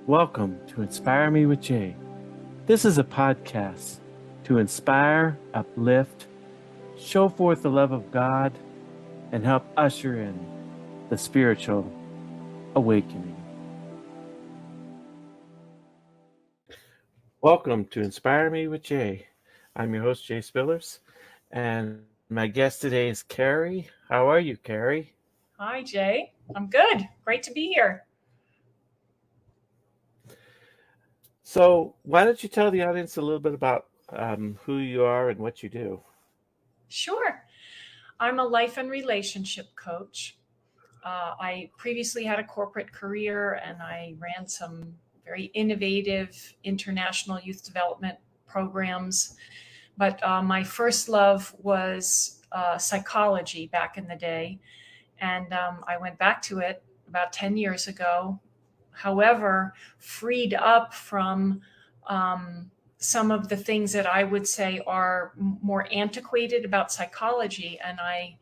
Welcome to Inspire Me with Jay. This is a podcast to inspire, uplift, show forth the love of God, and help usher in the spiritual awakening. Welcome to Inspire Me with Jay. I'm your host, Jay Spillers, and my guest today is Carrie. How are you, Carrie? Hi, Jay. I'm good. Great to be here. So, why don't you tell the audience a little bit about who you are and what you do? Sure. I'm a life and relationship coach. I previously had a corporate career and I ran some very innovative international youth development programs. But my first love was psychology back in the day. And I went back to it about 10 years ago. However, freed up from some of the things that I would say are more antiquated about psychology, and I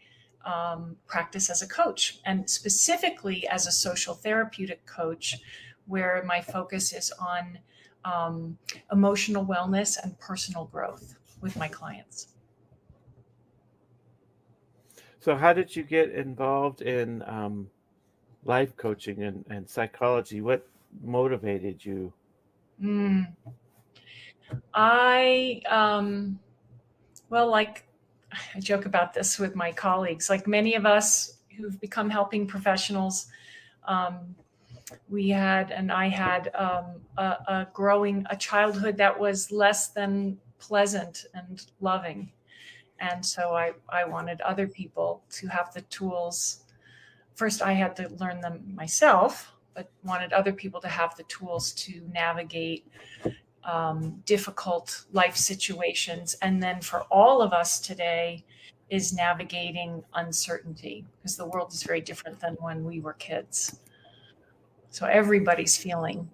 practice as a coach, and specifically as a social therapeutic coach, where my focus is on emotional wellness and personal growth with my clients. So, how did you get involved in life coaching and psychology? What motivated you? Mm. I, well, like I joke about this with my colleagues, like many of us who've become helping professionals, um, I had a childhood that was less than pleasant and loving. And so I wanted other people to have the tools. First, I had to learn them myself, but wanted other people to have the tools to navigate difficult life situations. And then for all of us today is navigating uncertainty, because the world is very different than when we were kids. So everybody's feeling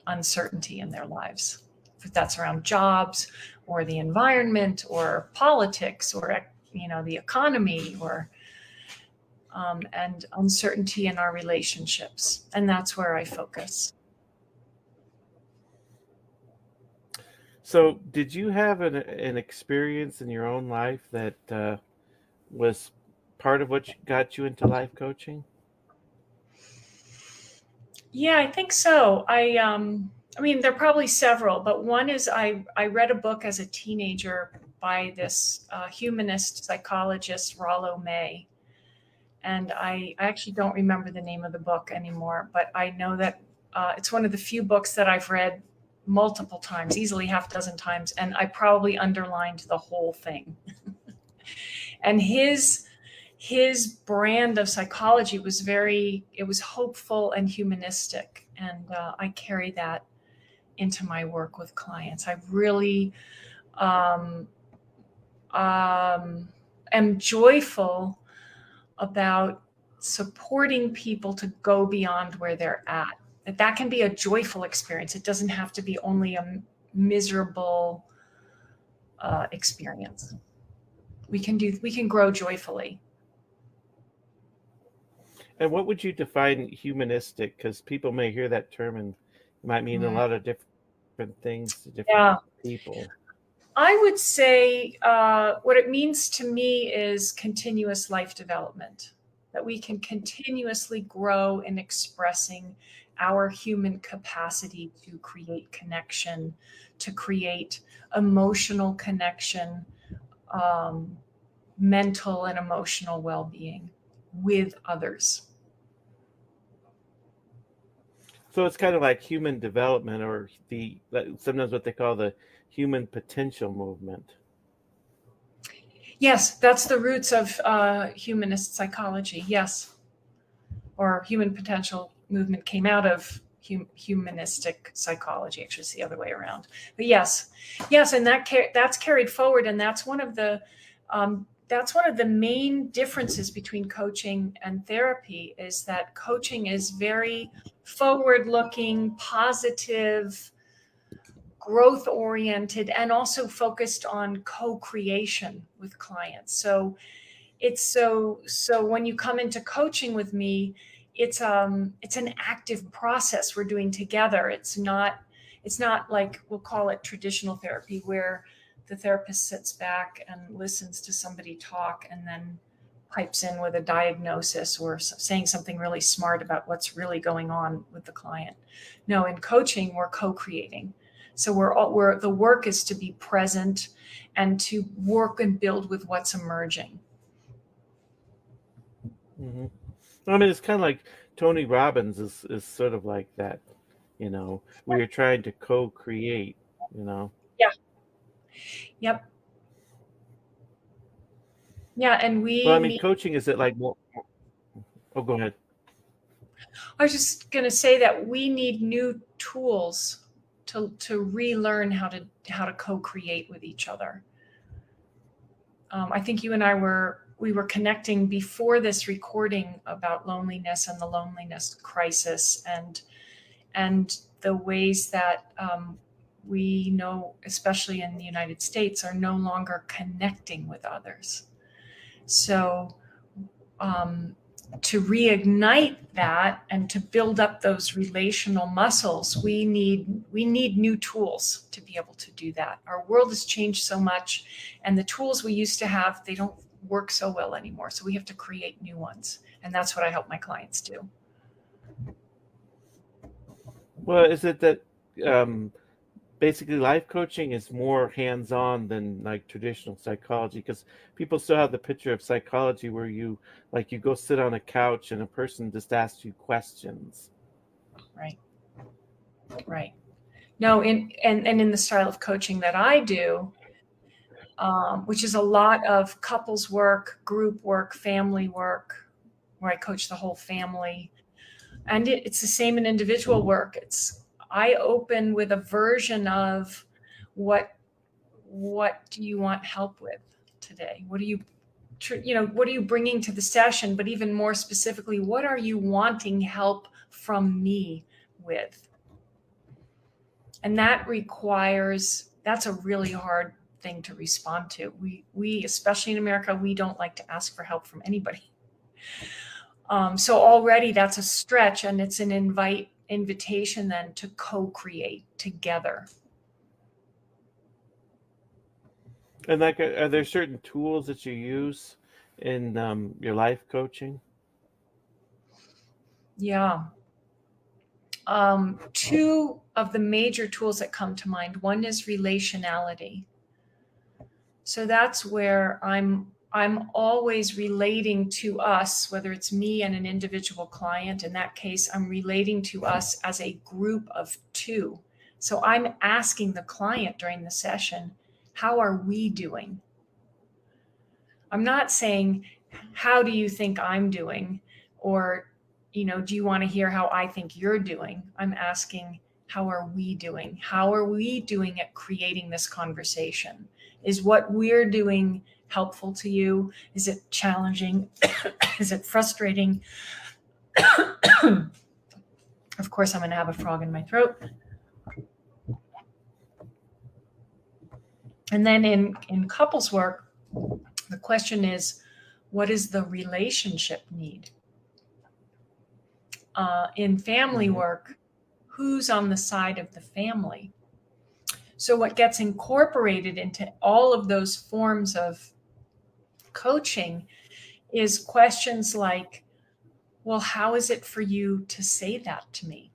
uncertainty in their lives. If that's around jobs or the environment or politics or the economy or and uncertainty in our relationships. And that's where I focus. So, did you have an experience in your own life that was part of what got you into life coaching? Yeah, I think so. I mean, there are probably several, but one is I read a book as a teenager by this humanist psychologist, Rollo May. And I actually don't remember the name of the book anymore, but I know that it's one of the few books that I've read multiple times, easily half a dozen times, and I probably underlined the whole thing. And his brand of psychology was it was hopeful and humanistic, and I carry that into my work with clients. I really um, am joyful about supporting people to go beyond where they're at. That can be a joyful experience. It doesn't have to be only a miserable experience. We can grow joyfully. And what would you define humanistic? Because people may hear that term and it might mean a Mm. lot of different things to different Yeah. people. I would say what it means to me is continuous life development, that we can continuously grow in expressing our human capacity to create connection, to create emotional connection, um, mental and emotional well-being with others. So it's kind of like human development, or sometimes what they call the human potential movement. Yes, that's the roots of humanist psychology. Yes, or human potential movement came out of humanistic psychology. Actually, it's the other way around. But yes, and that's carried forward, and that's one of the main differences between coaching and therapy, is that coaching is very forward-looking, positive, growth oriented, and also focused on co-creation with clients. So when you come into coaching with me, it's an active process we're doing together. It's not like, we'll call it traditional therapy, where the therapist sits back and listens to somebody talk and then pipes in with a diagnosis or saying something really smart about what's really going on with the client. No, in coaching, we're co-creating. So the work is to be present and to work and build with what's emerging. Mm-hmm. I mean, it's kind of like Tony Robbins is sort of like that, you know. We are trying to co-create, you know. Yeah. Yep. Yeah, and Well, I mean, coaching is it like more? Oh, go ahead. I was just going to say that we need new tools to relearn how to co-create with each other. I think you and I were connecting before this recording about loneliness and the loneliness crisis, and the ways that we know, especially in the United States, are no longer connecting with others. So to reignite that and to build up those relational muscles, we need new tools to be able to do that. Our world has changed so much, and the tools we used to have, they don't work so well anymore. So we have to create new ones, and that's what I help my clients do. Well, is it that basically life coaching is more hands-on than like traditional psychology? Because people still have the picture of psychology where you go sit on a couch and a person just asks you questions. Right. No, and in the style of coaching that I do, which is a lot of couples work, group work, family work, where I coach the whole family. And it's the same in individual work. I open with a version of what do you want help with today? What are you bringing to the session? But even more specifically, what are you wanting help from me with? And that's a really hard thing to respond to. We especially in America, we don't like to ask for help from anybody. So already that's a stretch, and it's an invitation then to co-create together. And are there certain tools that you use in your life coaching? Yeah. Two of the major tools that come to mind. One is relationality. So that's where I'm always relating to us, whether it's me and an individual client. In that case, I'm relating to us as a group of two. So I'm asking the client during the session, how are we doing? I'm not saying, how do you think I'm doing? Or, do you want to hear how I think you're doing? I'm asking, how are we doing? How are we doing at creating this conversation? Is what we're doing helpful to you? Is it challenging? Is it frustrating? Of course, I'm going to have a frog in my throat. And then in couples work, the question is, what is the relationship need? In family work, who's on the side of the family? So what gets incorporated into all of those forms of coaching is questions like, well, how is it for you to say that to me?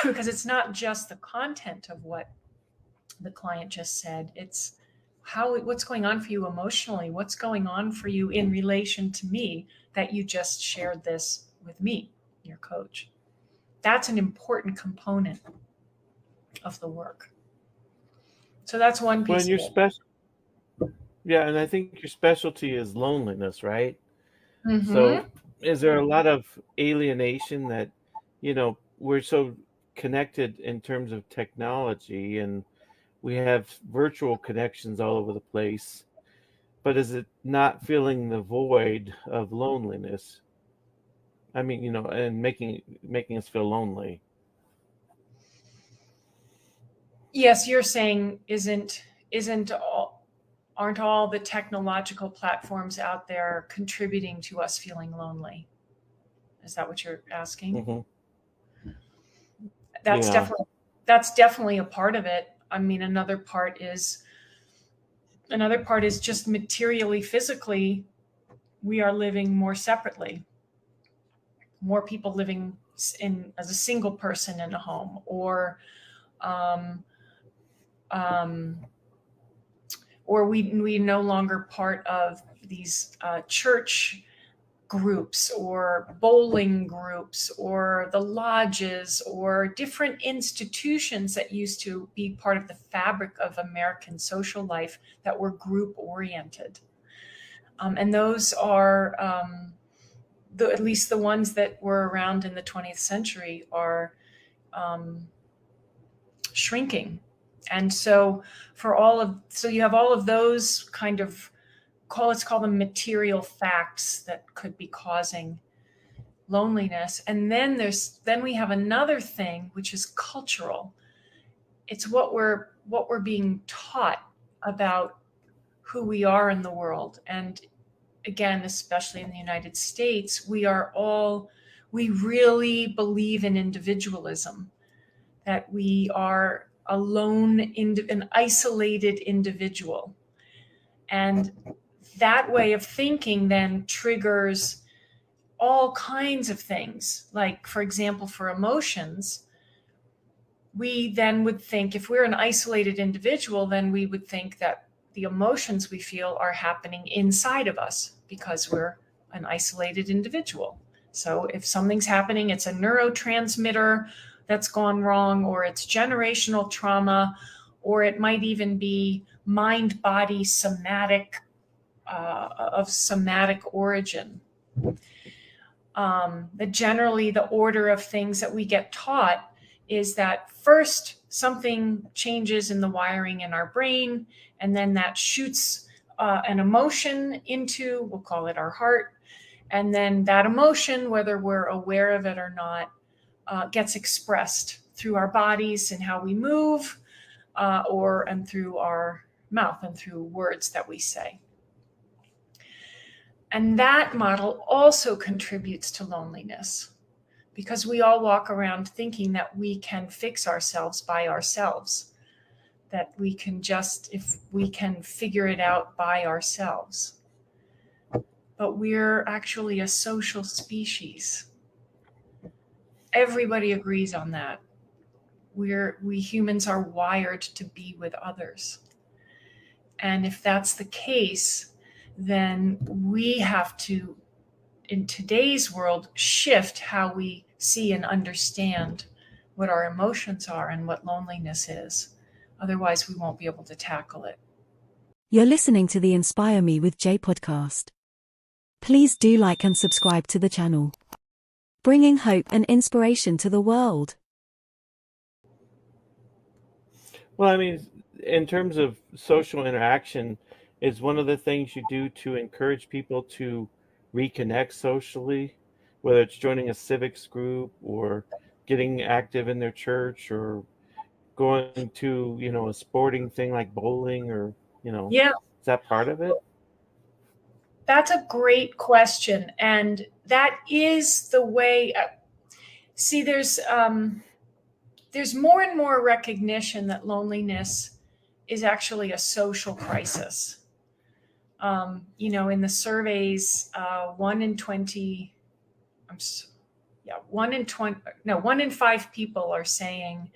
Because it's not just the content of what the client just said. It's what's going on for you emotionally? What's going on for you in relation to me that you just shared this with me, your coach? That's an important component of the work. So that's one piece. When you're yeah, and I think your specialty is loneliness, right? Mm-hmm. So is there a lot of alienation that, we're so connected in terms of technology and we have virtual connections all over the place, but is it not filling the void of loneliness? I mean, and making us feel lonely. Yes, you're saying aren't all the technological platforms out there contributing to us feeling lonely? Is that what you're asking? Hmm. That's Yeah. definitely a part of it. I mean, another part is just materially, physically, we are living more separately. More people living as a single person in a home, or um, um, we no longer part of these church groups or bowling groups or the lodges or different institutions that used to be part of the fabric of American social life that were group oriented. And those are, at least the ones that were around in the 20th century, are um, shrinking. And so you have all of those kind of, let's call them material facts that could be causing loneliness. And then we have another thing, which is cultural. It's what we're being taught about who we are in the world. And again, especially in the United States, we really believe in individualism, that we are an isolated individual. And that way of thinking then triggers all kinds of things. Like, for example, for emotions, we then would think, if we're an isolated individual, then we would think that the emotions we feel are happening inside of us because we're an isolated individual. So if something's happening, it's a neurotransmitter that's gone wrong, or it's generational trauma, or it might even be mind-body somatic, of somatic origin. That generally the order of things that we get taught is that first something changes in the wiring in our brain, and then that shoots an emotion into, we'll call it our heart. And then that emotion, whether we're aware of it or not, gets expressed through our bodies and how we move, and through our mouth and through words that we say. And that model also contributes to loneliness, because we all walk around thinking that we can fix ourselves by ourselves, that if we can figure it out by ourselves. But we're actually a social species. Everybody agrees on that. We humans are wired to be with others. And if that's the case, then we have to, in today's world, shift how we see and understand what our emotions are and what loneliness is. Otherwise, we won't be able to tackle it. You're listening to the Inspire Me with Jay podcast. Please do like and subscribe to the channel, bringing hope and inspiration to the world. Well, I mean, in terms of social interaction, is one of the things you do to encourage people to reconnect socially, whether it's joining a civics group or getting active in their church or going to, a sporting thing like bowling, or, Yeah, is that part of it? that's a great question. And that is the way. See, there's more and more recognition that loneliness is actually a social crisis. In the surveys, 1 in 5 people are saying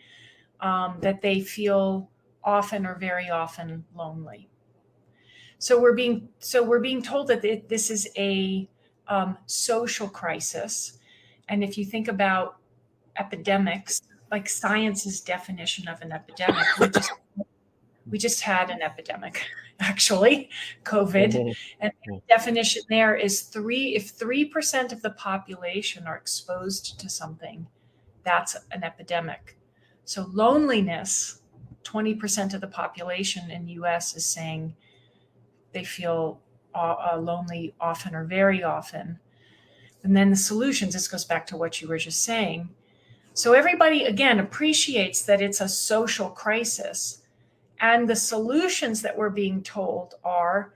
that they feel often or very often lonely. So we're being told that this is a social crisis. And if you think about epidemics, like science's definition of an epidemic, we just had an epidemic, actually, COVID. Mhm. And the definition there is if 3% of the population are exposed to something, that's an epidemic. So loneliness, 20% of the population in the US is saying they feel lonely often or very often. And then the solutions, this goes back to what you were just saying. So everybody, again, appreciates that it's a social crisis. And the solutions that we're being told are,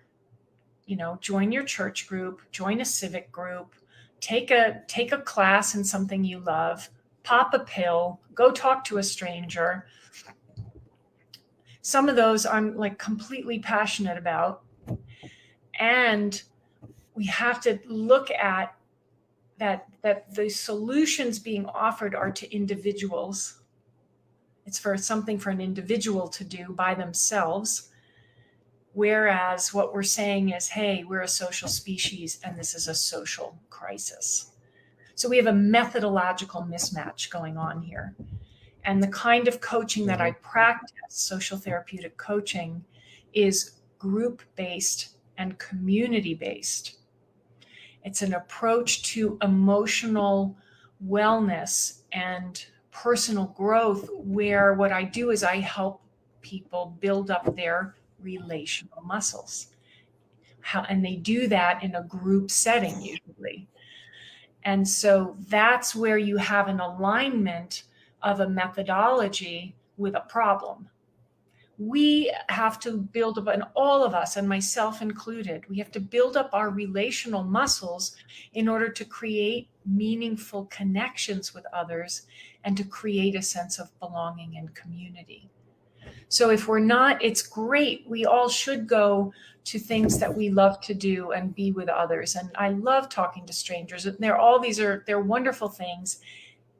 join your church group, join a civic group, take a class in something you love, pop a pill, go talk to a stranger. Some of those I'm like completely passionate about. And we have to look at that the solutions being offered are to individuals. It's for something for an individual to do by themselves. Whereas what we're saying is, hey, we're a social species and this is a social crisis. So we have a methodological mismatch going on here. And the kind of coaching that I practice, social therapeutic coaching, is group-based and community-based. It's an approach to emotional wellness and personal growth where what I do is I help people build up their relational muscles. And they do that in a group setting usually. And so that's where you have an alignment of a methodology with a problem. We have to build up, and all of us, and myself included, we have to build up our relational muscles in order to create meaningful connections with others and to create a sense of belonging and community. So if we're not, it's great. We all should go to things that we love to do and be with others. And I love talking to strangers. They're wonderful things.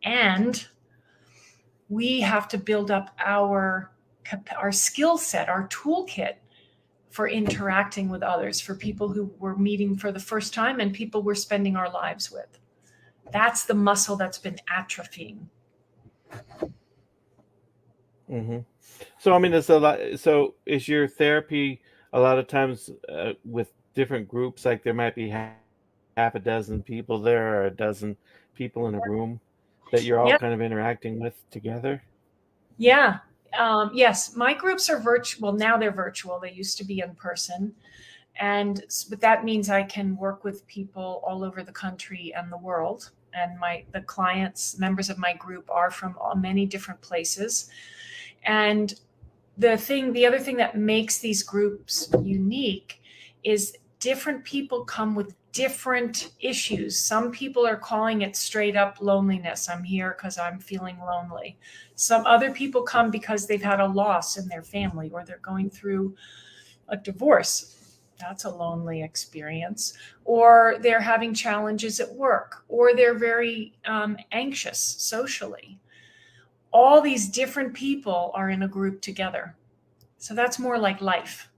And we have to build up our skill set, our toolkit for interacting with others, for people who we're meeting for the first time and people we're spending our lives with. That's the muscle that's been atrophying. Mm-hmm. So, I mean, it's a lot. So is your therapy a lot of times with different groups? Like there might be half a dozen people there or a dozen people in a room that you're all Yep. kind of interacting with together? Yeah. Yes, my groups are virtual. Well, now they're virtual. They used to be in person. But that means I can work with people all over the country and the world. And the clients, members of my group, are from many different places. And the other thing that makes these groups unique is different people come with different issues. Some people are calling it straight up loneliness. I'm here because I'm feeling lonely. Some other people come because they've had a loss in their family or they're going through a divorce. That's a lonely experience. Or they're having challenges at work, or they're very anxious socially. All these different people are in a group together. So that's more like life.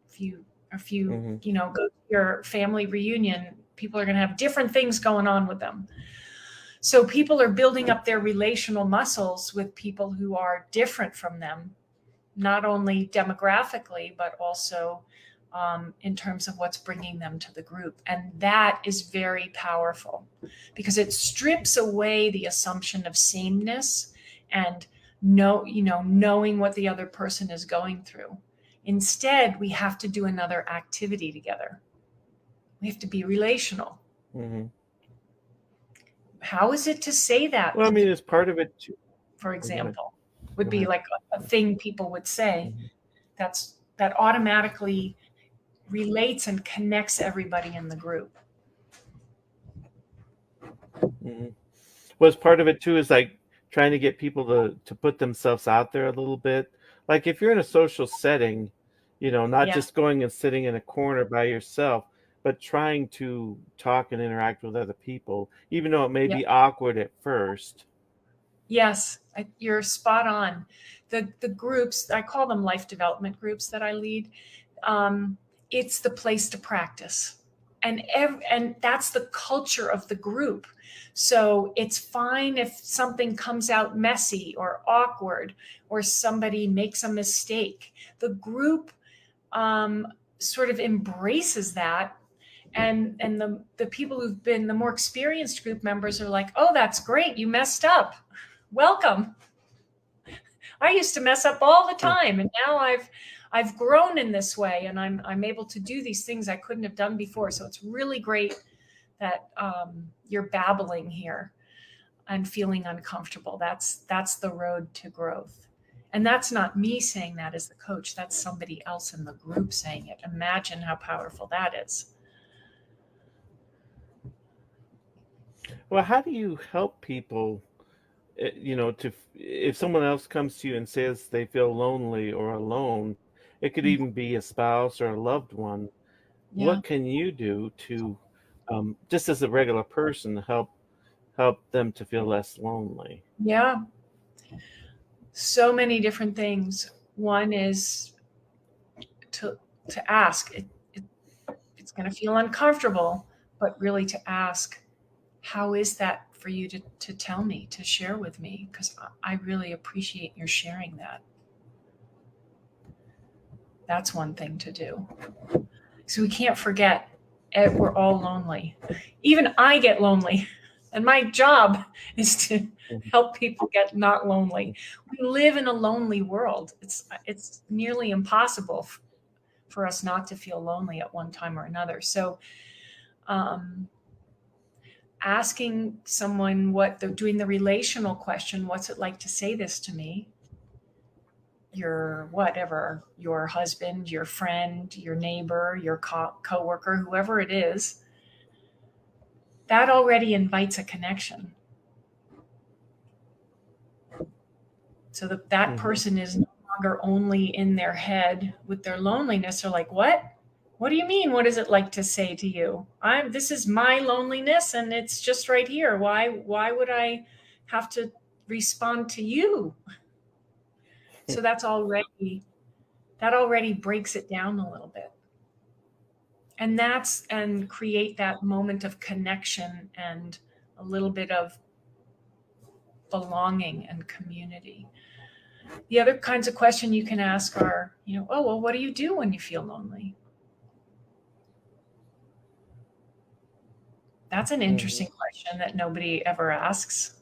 If you go to your family reunion, people are going to have different things going on with them. So people are building up their relational muscles with people who are different from them, not only demographically, but also in terms of what's bringing them to the group. And that is very powerful because it strips away the assumption of sameness and knowing what the other person is going through. Instead, we have to do another activity together. We have to be relational. Mm-hmm. How is it to say that? Well, I mean, it's part of it too. For example, would be like a thing people would say that automatically relates and connects everybody in the group. Mm-hmm. Well, part of it too is like trying to get people to put themselves out there a little bit. Like if you're in a social setting, not just going and sitting in a corner by yourself, but trying to talk and interact with other people, even though it may be awkward at first. Yes, you're spot on. The groups, I call them life development groups that I lead. It's the place to practice. And that's the culture of the group. So it's fine if something comes out messy or awkward or somebody makes a mistake. The group sort of embraces that. And the people who've been the more experienced group members are like, oh, that's great. You messed up. Welcome. I used to mess up all the time. And now I've grown in this way and I'm able to do these things I couldn't have done before. So it's really great that you're babbling here and feeling uncomfortable. That's the road to growth. And that's not me saying that as the coach. That's somebody else in the group saying it. Imagine how powerful that is. Well, how do you help people, if someone else comes to you and says they feel lonely or alone, it could Mm. even be a spouse or a loved one. Yeah. What can you do to, just as a regular person, help them to feel less lonely? Yeah. So many different things. One is to ask. It's going to feel uncomfortable, but really to ask, how is that for you to tell me, to share with me? Because I really appreciate your sharing that. That's one thing to do. So we can't forget, we're all lonely. Even I get lonely. And my job is to Mhm. help people get not lonely. We live in a lonely world. It's nearly impossible for us not to feel lonely at one time or another. So um, asking someone what they're doing, the relational question, what's it like to say this to me? Your whatever, your husband, your friend, your neighbor, your coworker, whoever it is, that already invites a connection. So that Mhm. person is no longer only in their head with their loneliness. They're like, what? What do you mean? What is it like to say to you? This is my loneliness and it's just right here. Why would I have to respond to you? So that already breaks it down a little bit. And create that moment of connection and a little bit of belonging and community. The other kinds of question you can ask are, oh, well, what do you do when you feel lonely? That's an interesting Mhm. question that nobody ever asks.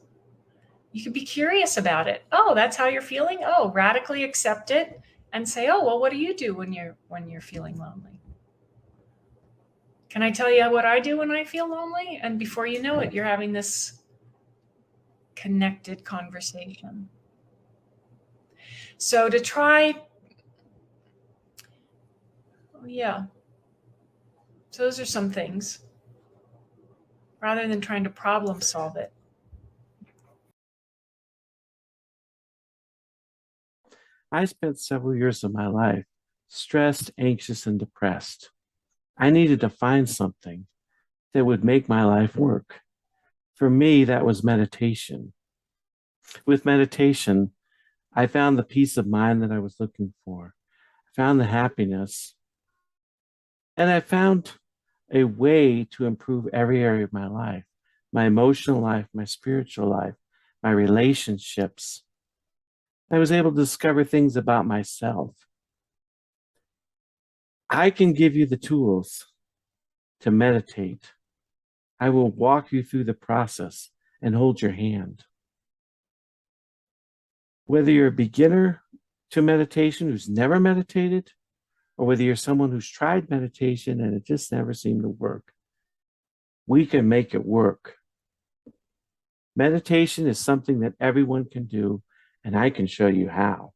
You could be curious about it. Oh, that's how you're feeling? Oh, radically accept it and say, oh, well, what do you do when you're feeling lonely? Can I tell you what I do when I feel lonely? And before you know it, you're having this connected conversation. So to try, yeah. So those are some things rather than trying to problem solve it. I spent several years of my life stressed, anxious, and depressed. I needed to find something that would make my life work. For me, that was meditation. With meditation, I found the peace of mind that I was looking for. I found the happiness, and I found a way to improve every area of my life, my emotional life, my spiritual life, my relationships. I was able to discover things about myself. I can give you the tools to meditate. I will walk you through the process and hold your hand. Whether you're a beginner to meditation who's never meditated, or whether you're someone who's tried meditation and it just never seemed to work, we can make it work. Meditation is something that everyone can do, and I can show you how.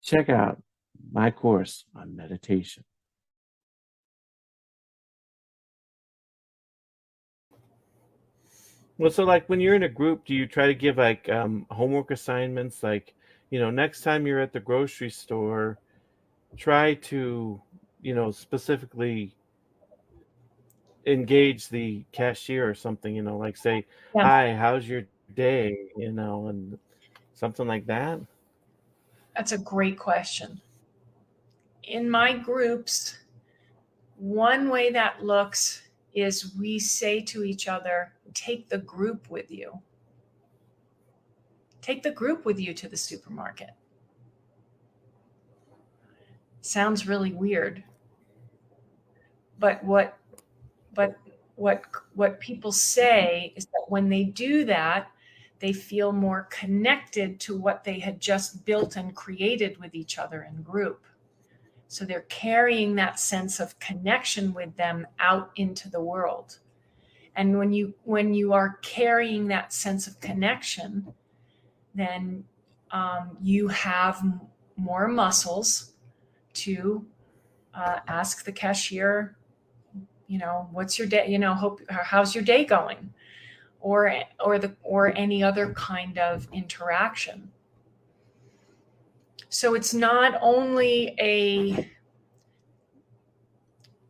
Check out my course on meditation. Well, so like when you're in a group, do you try to give like homework assignments? Like, next time you're at the grocery store, try to, specifically engage the cashier or something, like say, Yeah, hi, how's your day? And something like that. that's a great question. In my groups, one way that looks is we say to each other, take the group with you. Take the group with you to the supermarket. Sounds really weird, but but what what people say is that when they do that, they feel more connected to what they had just built and created with each other in group. So they're carrying that sense of connection with them out into the world. And when you are carrying that sense of connection, then you have more muscles to ask the cashier what's your day, how's your day going? Or any other kind of interaction. So it's not only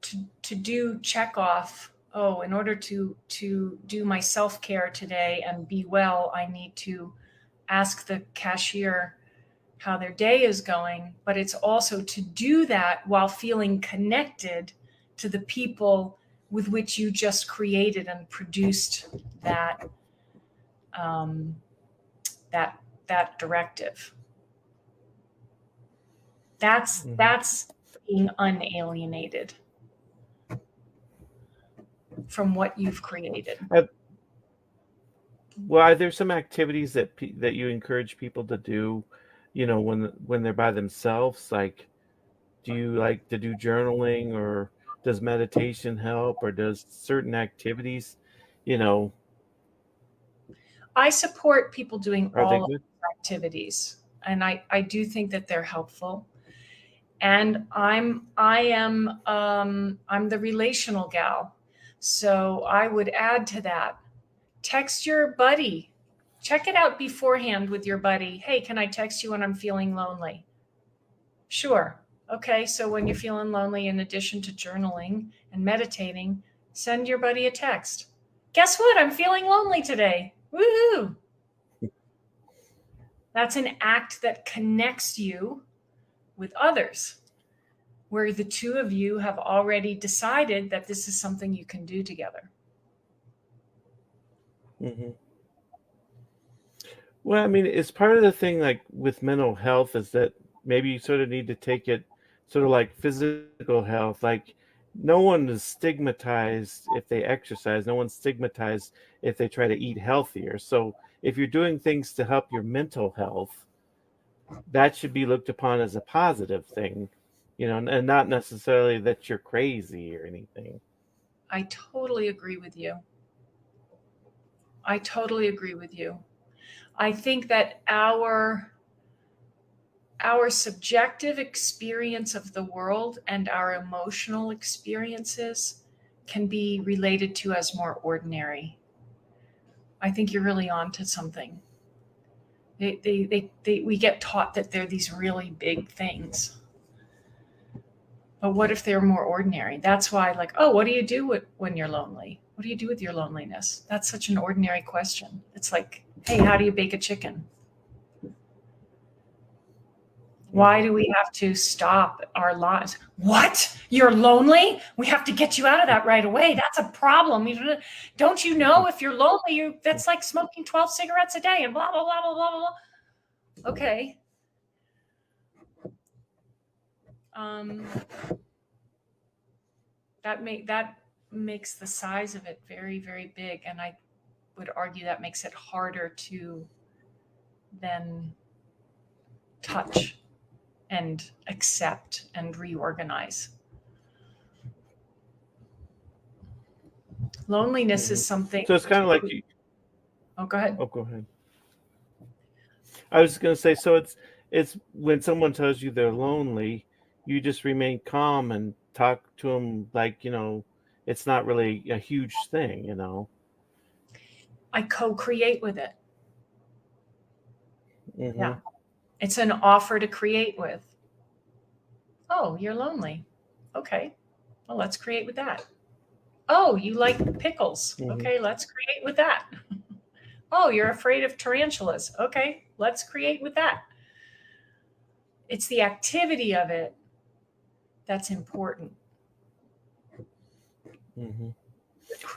to do check off, in order to do my self-care today and be well, I need to ask the cashier how their day is going, but it's also to do that while feeling connected to the people with which you just created and produced that that directive. That's being unalienated from what you've created. Well, are there some activities that you encourage people to do, when they're by themselves? Like, do you like to do journaling, or does meditation help, or does certain activities, I support people doing are they all good? activities, and I do think that they're helpful. And I am I'm the relational gal, so I would add to that. Text your buddy. Check it out beforehand with your buddy. Hey, can I text you when I'm feeling lonely? Sure. Okay, so when you're feeling lonely, in addition to journaling and meditating, send your buddy a text. Guess what? I'm feeling lonely today. Woohoo! That's an act that connects you with others, where the two of you have already decided that this is something you can do together. Mm-hmm. Well, I mean, it's part of the thing, like with mental health, is that maybe you sort of need to take it sort of like physical health. Like, no one is stigmatized if they exercise. No one's stigmatized if they try to eat healthier. So if you're doing things to help your mental health, that should be looked upon as a positive thing, and not necessarily that you're crazy or anything. I totally agree with you. I totally agree with you. I think that our subjective experience of the world and our emotional experiences can be related to as more ordinary. I think you're really onto something. We get taught that they're these really big things. But what if they're more ordinary? That's why, like, what do you do when you're lonely? What do you do with your loneliness? That's such an ordinary question. It's like, hey, how do you bake a chicken? Why do we have to stop our lives? What? You're lonely? We have to get you out of that right away. That's a problem. Don't you know if you're lonely, that's like smoking 12 cigarettes a day and blah, blah, blah, blah, blah, blah. Okay. That makes the size of it very, very big. And I would argue that makes it harder to then touch and accept and reorganize. Loneliness is something. So it's kind of like. Go ahead. Oh, go ahead. I was just going to say, so it's when someone tells you they're lonely, you just remain calm and talk to them like, it's not really a huge thing, I co-create with it. Mm-hmm. Yeah. It's an offer to create with. Oh, you're lonely. Okay. Well, let's create with that. Oh, you like pickles. Mm-hmm. Okay, let's create with that. Oh, you're afraid of tarantulas. Okay, let's create with that. It's the activity of it that's important. Mm-hmm.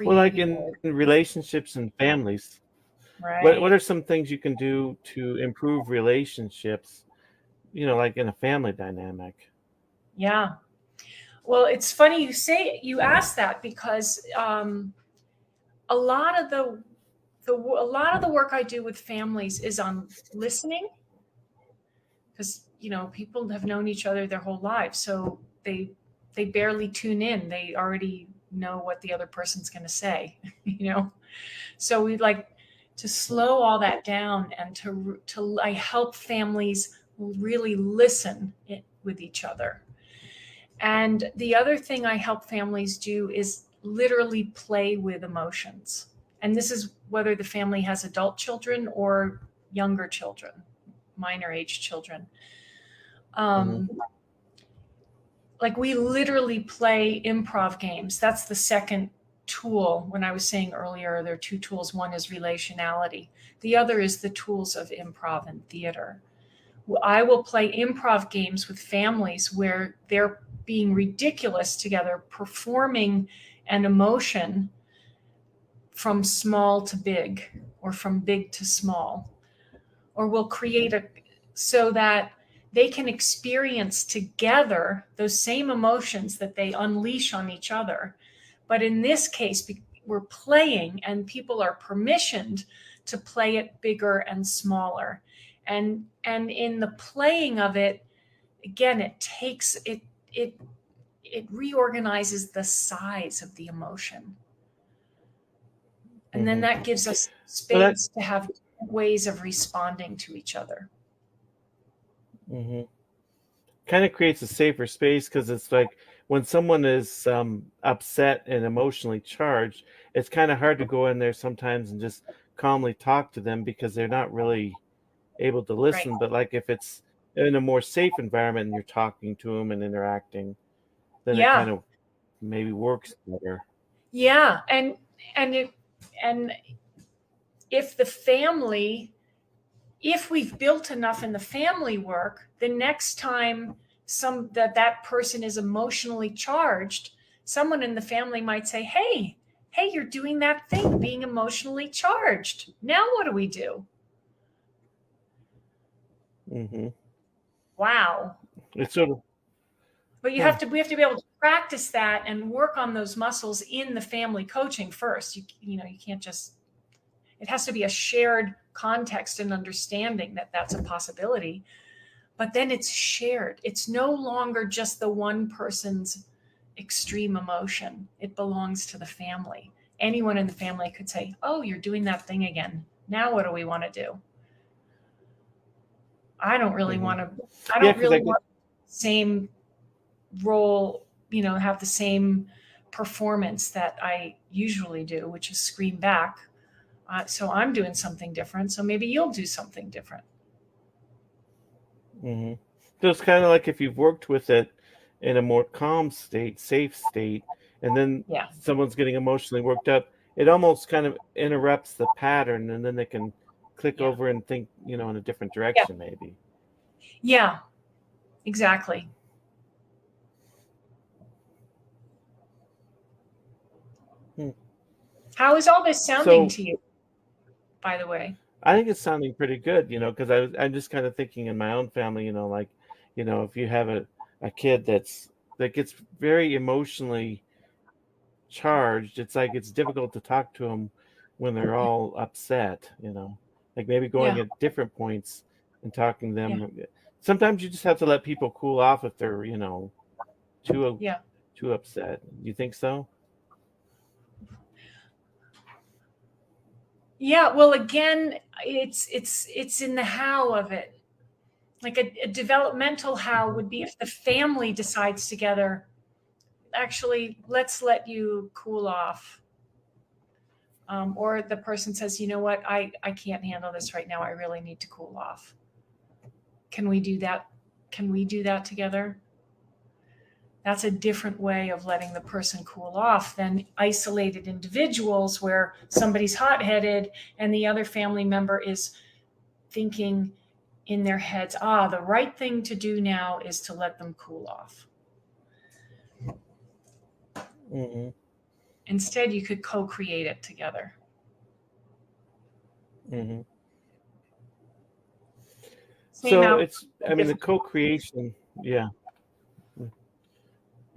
Well, like in relationships and families, right? What are some things you can do to improve relationships, like in a family dynamic? Yeah. Well, it's funny you ask that, because a lot of the work I do with families is on listening, because people have known each other their whole lives, so they barely tune in. They already know what the other person's going to say, So we like to slow all that down, and I help families really listen with each other. And the other thing I help families do is literally play with emotions. And this is whether the family has adult children or younger children, minor age children. Like we literally play improv games. That's the second tool. When I was saying earlier, there are two tools. One is relationality. The other is the tools of improv and theater. I will play improv games with families where they're being ridiculous together, performing an emotion from small to big or from big to small. Or we'll create so that they can experience together those same emotions that they unleash on each other. But in this case, we're playing and people are permissioned to play it bigger and smaller. And in the playing of it, again, it reorganizes the size of the emotion. And then that gives us space to have ways of responding to each other. Kind of creates a safer space, because it's like when someone is upset and emotionally charged, it's kind of hard to go in there sometimes and just calmly talk to them because they're not really able to listen. Right. But like if it's in a more safe environment and you're talking to them and interacting, then it kind of maybe works better. Yeah. And if the family, if we've built enough in the family work, the next time that person is emotionally charged, someone in the family might say, hey, you're doing that thing, being emotionally charged. Now what do we do? Wow. It's sort of, but we have to be able to practice that and work on those muscles in the family coaching first. You can't just, it has to be a shared context and understanding that that's a possibility. But then it's shared. It's no longer just the one person's extreme emotion. It belongs to the family. Anyone in the family could say, oh, you're doing that thing again. Now what do we want to do? I don't really want to, want the same role, have the same performance that I usually do, which is scream back. So I'm doing something different. So maybe you'll do something different. So it's kind of like if you've worked with it in a more calm state, safe state, and then someone's getting emotionally worked up, it almost kind of interrupts the pattern, and then they can click over and think, in a different direction, maybe. Yeah, exactly. How is all this sounding to you, by the way? I think it's sounding pretty good, because I'm just kind of thinking in my own family, if you have a kid that gets very emotionally charged, it's like it's difficult to talk to them when they're all upset, like maybe going at different points and talking to them. Sometimes you just have to let people cool off if they're, too upset. You think so? Yeah, well, again, it's in the how of it. Like a developmental how would be if the family decides together, actually, let's let you cool off. Or the person says, you know what, I can't handle this right now. I really need to cool off. Can we do that? Can we do that together? That's a different way of letting the person cool off than isolated individuals where somebody's hot-headed and the other family member is thinking in their heads, the right thing to do now is to let them cool off. Instead, you could co-create it together. So the co-creation,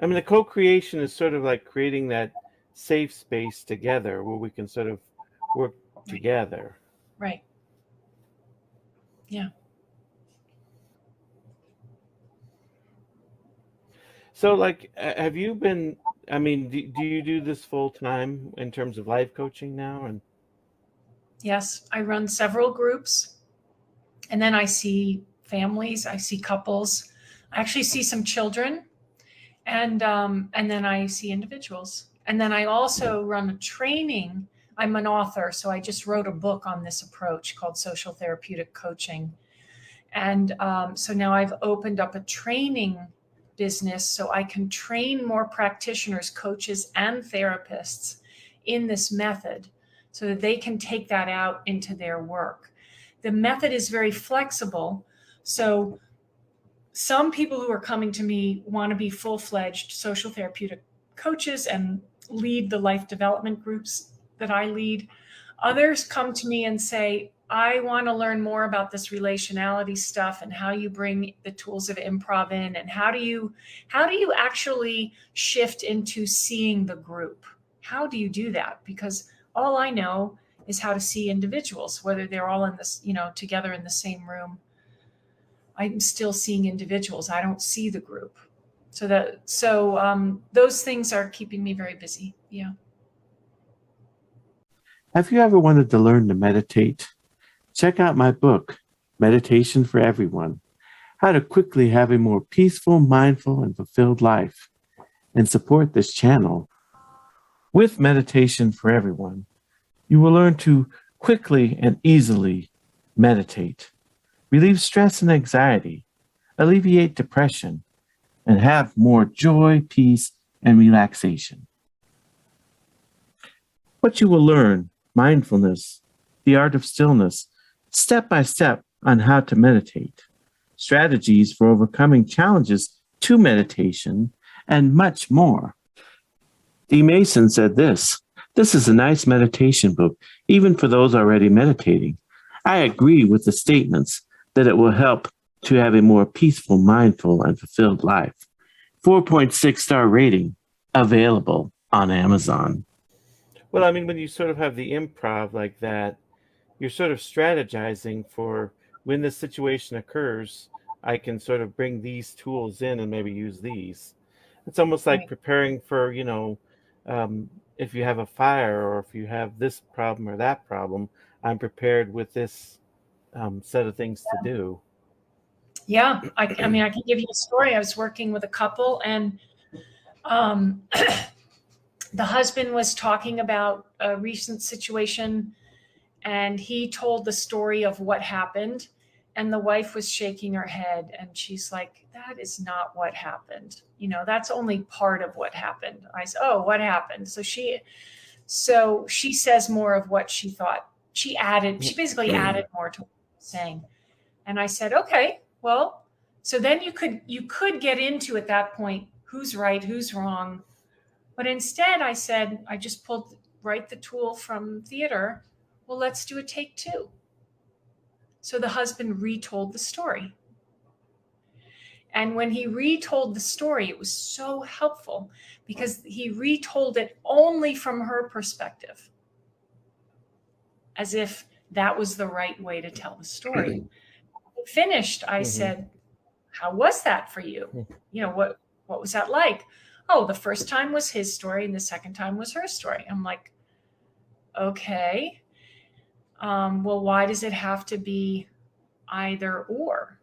the co-creation is sort of like creating that safe space together where we can sort of work together. Right. Yeah. So have you been, do you do this full time in terms of life coaching now? And yes, I run several groups, and then I see families, I see couples, I actually see some children, and then I see individuals. And then I also run a training. I'm an author, so I just wrote a book on this approach called Social Therapeutic Coaching. And so now I've opened up a training business so I can train more practitioners, coaches, and therapists in this method so that they can take that out into their work. The method is very flexible. So some people who are coming to me want to be full-fledged social therapeutic coaches and lead the life development groups that I lead. Others come to me and say, I want to learn more about this relationality stuff and how you bring the tools of improv in, and how do you actually shift into seeing the group? How do you do that? Because all I know is how to see individuals, whether they're all in this, together in the same room. I'm still seeing individuals. I don't see the group. So those things are keeping me very busy. Yeah. Have you ever wanted to learn to meditate? Check out my book, Meditation for Everyone: How to Quickly Have a More Peaceful, Mindful, and Fulfilled Life, and support this channel. With Meditation for Everyone, you will learn to quickly and easily meditate, relieve stress and anxiety, alleviate depression, and have more joy, peace, and relaxation. What you will learn: mindfulness, the art of stillness, step by step on how to meditate, strategies for overcoming challenges to meditation, and much more. D. Mason said this is a nice meditation book, even for those already meditating. I agree with the statements that it will help to have a more peaceful, mindful, and fulfilled life. 4.6-star rating, available on Amazon. Well, I mean, when you sort of have the improv like that, you're sort of strategizing for when this situation occurs, I can sort of bring these tools in and maybe use these. It's almost like preparing for, if you have a fire or if you have this problem or that problem, I'm prepared with this set of things to do. Yeah. I mean, I can give you a story. I was working with a couple, and the husband was talking about a recent situation, and he told the story of what happened, and the wife was shaking her head, and she's like, that is not what happened. That's only part of what happened. I said, oh, what happened? So she says more of what she thought. She basically added more to what I was saying. And I said, okay, well, so then you could get into at that point, who's right, who's wrong. But instead I said, I just pulled the tool from theater. Well, let's do a take two. So the husband retold the story. And when he retold the story, it was so helpful because he retold it only from her perspective, as if that was the right way to tell the story. Finished, I said, how was that for you? What was that like? Oh, the first time was his story and the second time was her story. I'm like, okay. Well, why does it have to be either or?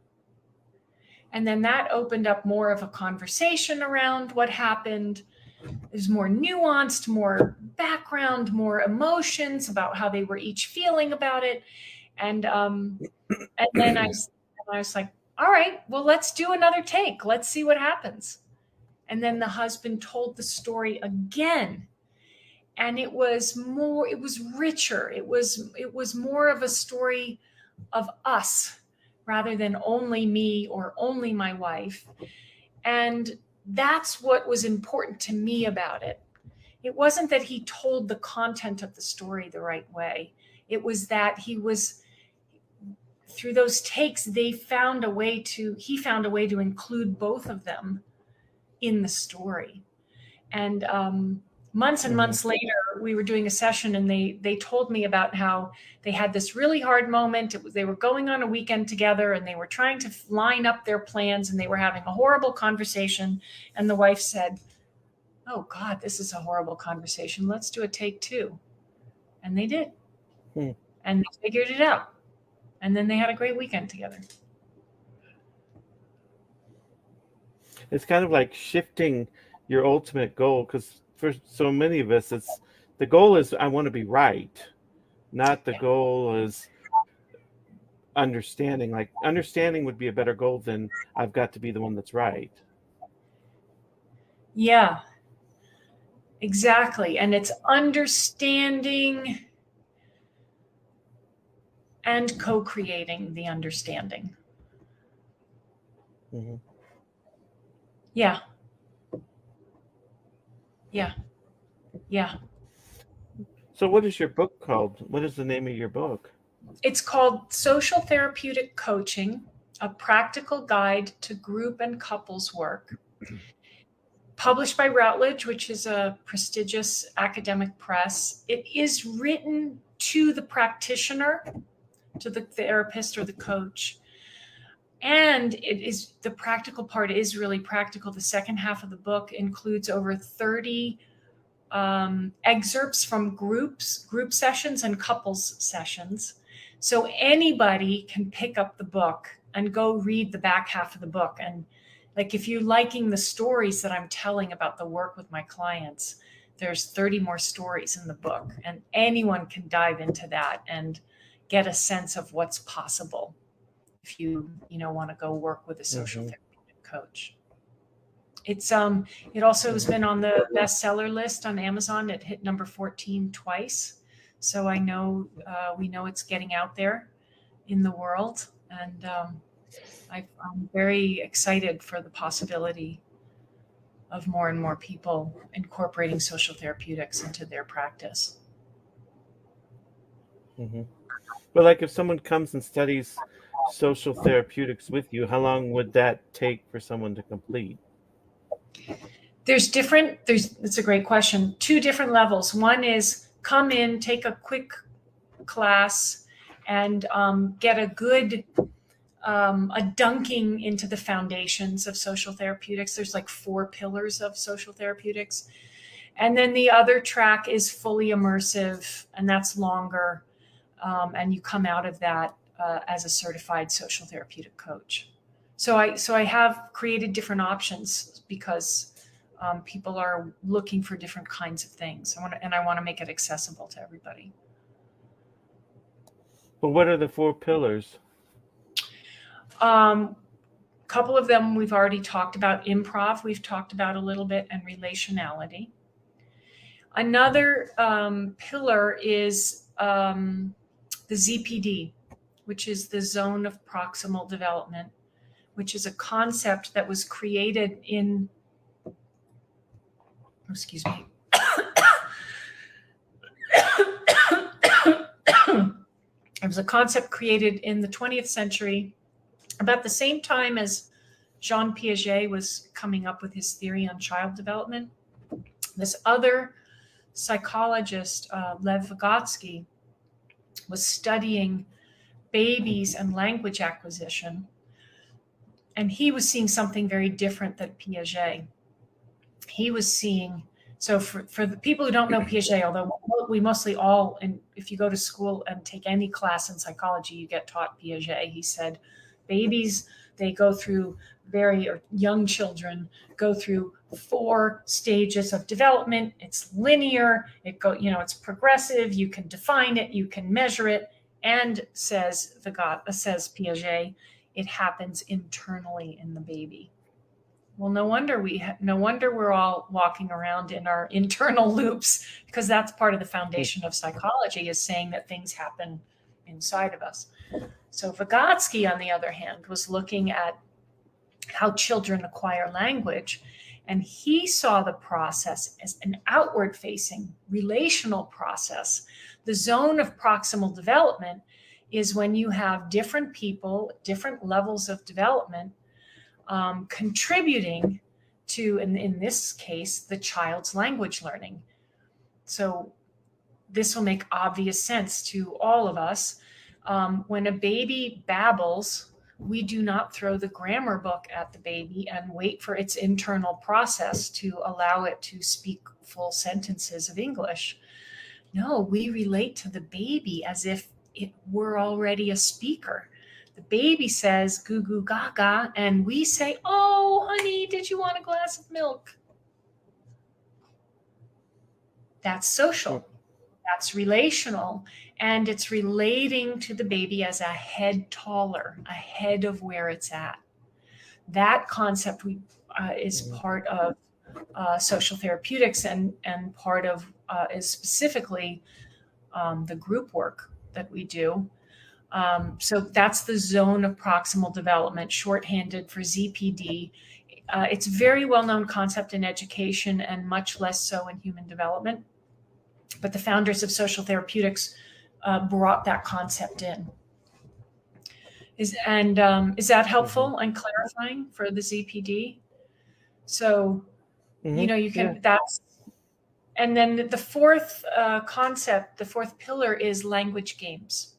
And then that opened up more of a conversation around what happened. There's more nuanced, more background, more emotions about how they were each feeling about it. And then I was like, all right, well, let's do another take. Let's see what happens. And then the husband told the story again. And it was richer. It was more of a story of us rather than only me or only my wife. And that's what was important to me about it. It wasn't that he told the content of the story the right way. It was that through those takes, he found a way to include both of them in the story. And months and months later, we were doing a session, and they told me about how they had this really hard moment. They were going on a weekend together, and they were trying to line up their plans, and they were having a horrible conversation. And the wife said, oh God, this is a horrible conversation. Let's do a take two. And they did. And they figured it out. And then they had a great weekend together. It's kind of like shifting your ultimate goal, because for so many of us, it's the goal is I want to be right, not the goal is understanding. Like understanding would be a better goal than I've got to be the one that's right. Yeah, exactly. And it's understanding and co-creating the understanding. Mm-hmm. Yeah. Yeah. Yeah. So what is your book called? What is the name of your book? It's called Social Therapeutic Coaching, a practical guide to group and couples work. Published by Routledge, which is a prestigious academic press. It is written to the practitioner, to the therapist or the coach. And it is, the practical part is really practical. The second half of the book includes over 30 excerpts from group sessions and couples sessions. So anybody can pick up the book and go read the back half of the book. And like, if you're liking the stories that I'm telling about the work with my clients, there's 30 more stories in the book, and anyone can dive into that and get a sense of what's possible if you want to go work with a social therapeutic coach. It's it also has been on the bestseller list on Amazon. It hit number 14 twice. So I know we know it's getting out there in the world, and I'm very excited for the possibility of more and more people incorporating social therapeutics into their practice. Mm-hmm. But like if someone comes and studies social therapeutics with you, how long would that take for someone to complete? It's a great question. Two different levels. One is come in, take a quick class, and get a good a dunking into the foundations of social therapeutics. There's like 4 pillars of social therapeutics. And then the other track is fully immersive, and that's longer. And you come out of that as a certified social therapeutic coach. So I have created different options because people are looking for different kinds of things. I want to make it accessible to everybody. Well, what are the 4 pillars? Couple of them we've already talked about. Improv, we've talked about a little bit, and relationality. Another pillar is the ZPD, which is the zone of proximal development, which is a concept that was created in, excuse me. It was a concept created in the 20th century, about the same time as Jean Piaget was coming up with his theory on child development. This other psychologist, Lev Vygotsky, was studying babies and language acquisition, and he was seeing something very different than Piaget. He was seeing, so for the people who don't know Piaget, although we mostly all, and if you go to school and take any class in psychology, you get taught Piaget. He said babies, they go through or young children go through 4 stages of development. It's linear. It's progressive. You can define it. You can measure it. And says Piaget, it happens internally in the baby. Well, no wonder we're all walking around in our internal loops, because that's part of the foundation of psychology, is saying that things happen inside of us. So Vygotsky, on the other hand, was looking at how children acquire language, and he saw the process as an outward-facing relational process. The zone of proximal development is when you have different people, different levels of development, contributing to, in this case, the child's language learning. So this will make obvious sense to all of us. When a baby babbles, we do not throw the grammar book at the baby and wait for its internal process to allow it to speak full sentences of English. No, we relate to the baby as if it were already a speaker. The baby says goo goo gaga, and we say, "Oh, honey, did you want a glass of milk?" That's social. That's relational. And it's relating to the baby as a head taller, ahead of where it's at. That concept is part of social therapeutics and part of is specifically the group work that we do. So that's the zone of proximal development, shorthanded for ZPD. It's a very well-known concept in education and much less so in human development. But the founders of social therapeutics brought that concept in. Is that helpful and clarifying for the ZPD? So, you can, that's, and then the fourth concept, the fourth pillar is language games.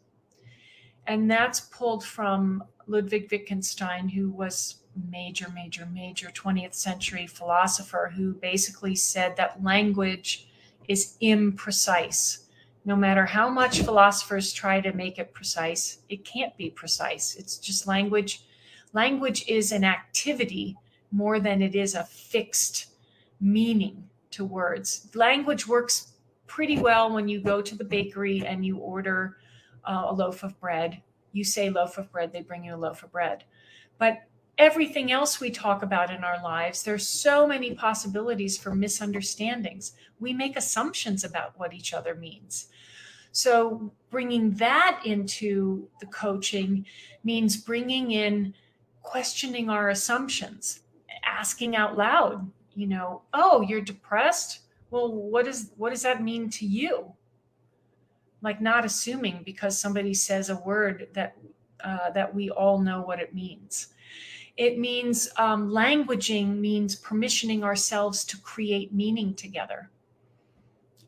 And that's pulled from Ludwig Wittgenstein, who was major 20th century philosopher who basically said that language is imprecise. No matter how much philosophers try to make it precise, it can't be precise. It's just language. Language is an activity more than it is a fixed meaning to words. Language works pretty well when you go to the bakery and you order a loaf of bread. You say loaf of bread, they bring you a loaf of bread. But everything else we talk about in our lives, there's so many possibilities for misunderstandings. We make assumptions about what each other means. So bringing that into the coaching means bringing in questioning our assumptions, asking out loud, oh, you're depressed? Well, what does that mean to you? Like not assuming because somebody says a word that we all know what it means. It means languaging means permissioning ourselves to create meaning together,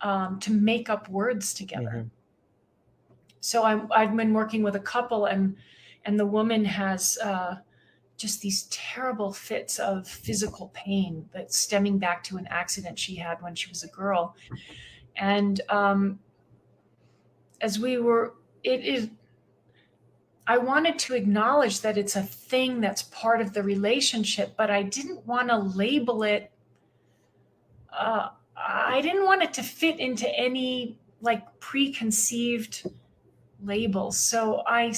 to make up words together. So I've been working with a couple, and the woman has just these terrible fits of physical pain that's stemming back to an accident she had when she was a girl. And I wanted to acknowledge that it's a thing that's part of the relationship, but I didn't want to label it. I didn't want it to fit into any like preconceived labels. So I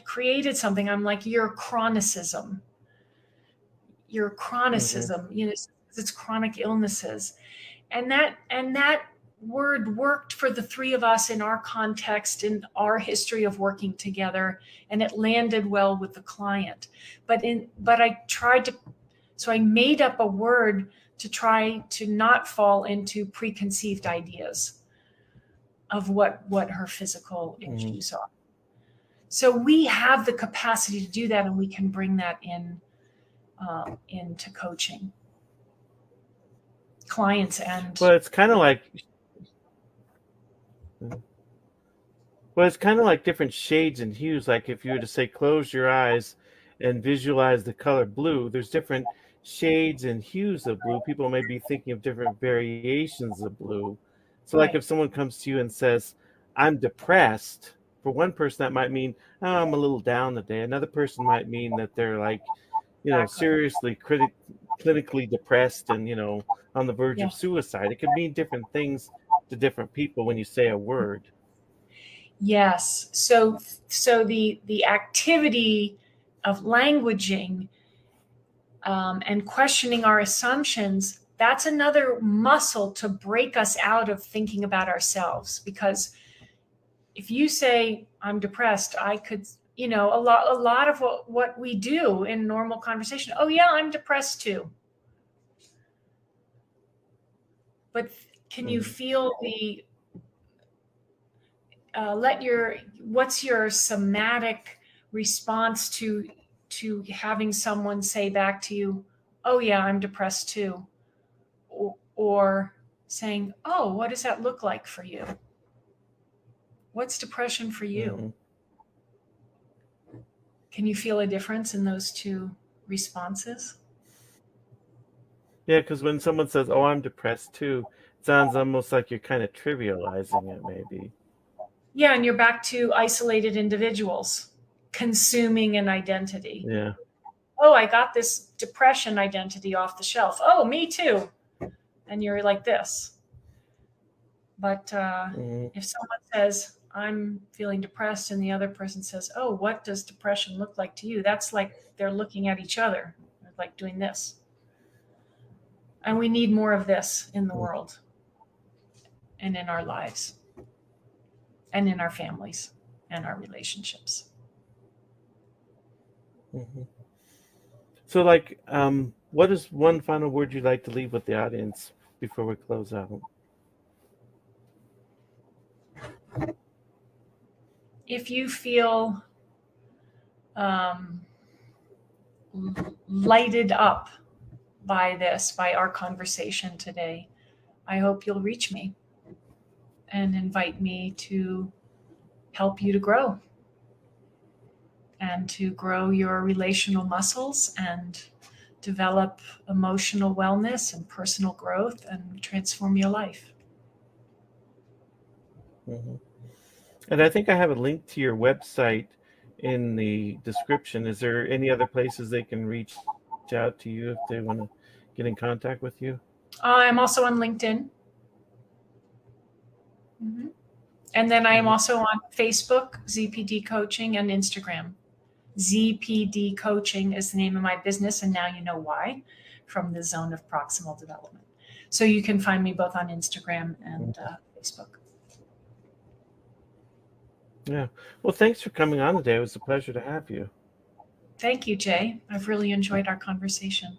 created something. I'm like, your chronicism, it's chronic illnesses. And that word worked for the three of us in our context, in our history of working together, and it landed well with the client. But I made up a word to try to not fall into preconceived ideas of what her physical issues are. So we have the capacity to do that, and we can bring that into coaching clients. And it's kind of like different shades and hues. Like if you were to say close your eyes and visualize the color blue, there's different shades and hues of blue. People may be thinking of different variations of blue. So like if someone comes to you and says, I'm depressed, for one person that might mean, oh, I'm a little down today. Another person might mean that they're like, seriously clinically depressed and, on the verge of suicide. It could mean different things to different people when you say a word. Yes. So the activity of languaging and questioning our assumptions, that's another muscle to break us out of thinking about ourselves. Because if you say, I'm depressed, I could, a lot of what we do in normal conversation, oh yeah, I'm depressed too. But can you feel the, what's your somatic response to having someone say back to you, oh yeah, I'm depressed too? Or saying, oh, what does that look like for you? What's depression for you? Can you feel a difference in those two responses? Yeah, because when someone says, oh, I'm depressed too, it sounds almost like you're kind of trivializing it, maybe. Yeah, and you're back to isolated individuals consuming an identity. Yeah. Oh, I got this depression identity off the shelf. Oh, me too. And you're like this. But Mhm. if someone says, I'm feeling depressed, and the other person says, oh, what does depression look like to you? That's like they're looking at each other, like doing this. And we need more of this in the world and in our lives and in our families and our relationships. Mhm. So, like, what is one final word you'd like to leave with the audience before we close out? If you feel um, lighted up by this, by our conversation today, I hope you'll reach me and invite me to help you to grow and to grow your relational muscles and develop emotional wellness and personal growth and transform your life. Mhm. And I think I have a link to your website in the description. Is there any other places they can reach out to you if they want to get in contact with you? I'm also on LinkedIn. Mm-hmm. And then I am Mhm. also on Facebook, ZPD Coaching, and Instagram. ZPD Coaching is the name of my business, and now you know why, from the zone of proximal development. So you can find me both on Instagram and Facebook. Yeah. Well, thanks for coming on today. It was a pleasure to have you. Thank you, Jay. I've really enjoyed our conversation.